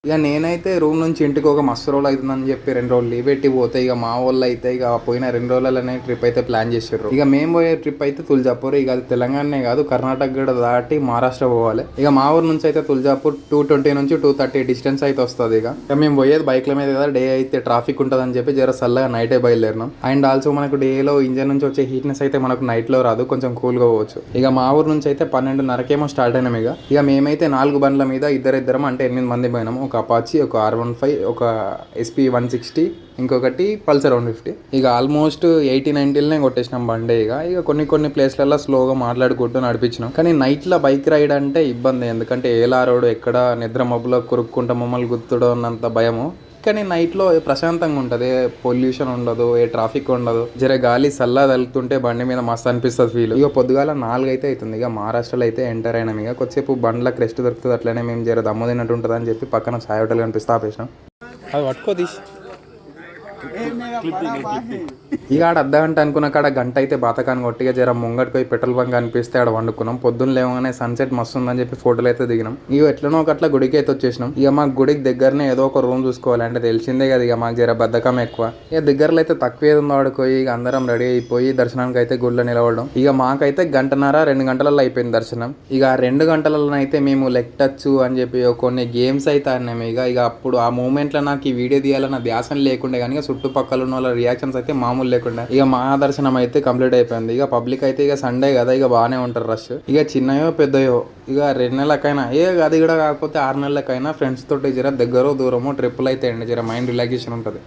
ఇక నేనైతే రూమ్ నుంచి ఇంటికి ఒక మస్తు రోజులు అవుతుందని చెప్పి 2 రోజులు లీవ్ పెట్టి పోతే ఇక మా వాళ్ళు అయితే ఇక పోయిన 2 రోజులనే ట్రిప్ అయితే ప్లాన్ చేసారు. ఇక మేము పోయే ట్రిప్ అయితే తుల్జాపూర్. ఇక అది తెలంగాణనే కాదు కర్ణాటక కూడా దాటి మహారాష్ట్ర పోవాలి. ఇక మా ఊరు నుంచి అయితే తుల్జాపూర్ 220 నుంచి 230 డిస్టెన్స్ అయితే వస్తుంది. ఇక మేము పోయేది బైక్ల మీద కదా, డే అయితే ట్రాఫిక్ ఉంటుందని చెప్పి జర చల్లగా నైటే బయలుదేరినాం. అండ్ ఆల్సో మనకు డేలో ఇంజన్ నుంచి వచ్చే హీట్నెస్ అయితే మనకు నైట్ లో రాదు, కొంచెం కూల్గా పోవచ్చు. ఇక మా ఊరు నుంచి అయితే 12:30కేమో స్టార్ట్ అయినాం. ఇక మేమైతే 4 బండ్ల మీద ఇద్దరం అంటే 8 మంది పోయినాము. ఒక అపాచీ, ఒక R15, ఒక SP 160, ఇంకొకటి పల్సర్ 150. ఇక ఆల్మోస్ట్ 80-90 కొట్టేసినాం బండి. ఇక కొన్ని ప్లేస్లలో స్లోగా మాట్లాడుకుంటూ నడిపించినాం. కానీ నైట్లో బైక్ రైడ్ అంటే ఇబ్బంది, ఎందుకంటే ఏలా రోడ్ ఎక్కడ నిద్ర మబ్బులో కొరుక్కుంటా మమ్మల్ని గుర్తుడో అన్నంత భయము. కానీ నైట్లో ప్రశాంతంగా ఉంటుంది, పొల్యూషన్ ఉండదు, ఏ ట్రాఫిక్ ఉండదు, జర గాలి సల్లా తలుతుంటే బండి మీద మస్తు అనిపిస్తుంది ఫీల్. ఇక పొద్దుగాల 4 అయితే అవుతుంది. ఇక మహారాష్ట్రలో అయితే ఎంటర్ అయినాం. ఇక కొద్దిసేపు బండ్లకు రెస్ట్ దొరుకుతుంది, అట్లనే మేము జర దమ్ము తిన్నట్టు ఉంటుంది అని చెప్పి పక్కన ఛాయ్ హోటల్ కనిపిస్తే ఆపేసినాం. అది పట్టుకో తీసి ఇక ఆడ అర్ధగంట అనుకున్న కాడ గంట అయితే బాతకాన్ని కొట్టిగా జర ముంగటికి పోయి పెట్రోల్ బంక్ కనిపిస్తే ఆడ వండుకున్నాం. పొద్దున్న లేవగానే సన్సెట్ మస్తు ఉందని చెప్పి ఫోటోలు అయితే దిగినాం. ఇక ఎట్లనో ఒకట్లా గుడికి అయితే వచ్చేసినాం. ఇక మాకు గుడికి దగ్గరనే ఏదో ఒక రూమ్ చూసుకోవాలి, అంటే తెలిసిందే కదా ఇక మాకు జర బద్ధకం ఎక్కువ. ఇక దగ్గరలో అయితే తక్కువ ఏదో వాడుకోయి ఇక అందరం రెడీ అయిపోయి దర్శనానికి అయితే గుడిలో నిలబడడం. ఇక మాకైతే 1.5-2 గంటలలో అయిపోయింది దర్శనం. ఇక 2 గంటలలో అయితే మేము లెగ్ టచ్ అని చెప్పి కొన్ని గేమ్స్ అయితే ఆడినాము. ఇక అప్పుడు ఆ మూమెంట్లో నాకు ఈ వీడియో తీయాలన్న ధ్యాసం లేకుండే, కానీ చుట్టుపక్కల ఉన్న వాళ్ళ రియాక్షన్స్ అయితే మామూలు లేకుండా. ఇక మా దర్శనం అయితే కంప్లీట్ అయిపోయింది. ఇక పబ్లిక్ అయితే ఇక సండే కదా ఇక బాగానే ఉంటారు రష్. ఇక చిన్నయో పెద్దయో ఇక 2 నెలలకైనా అది కూడా కాకపోతే 6 నెలలకైనా ఫ్రెండ్స్ తోటి జర దగ్గర దూరమో ట్రిప్పులు అయితే అండి, జర మైండ్ రిలాక్సేషన్ ఉంటుంది.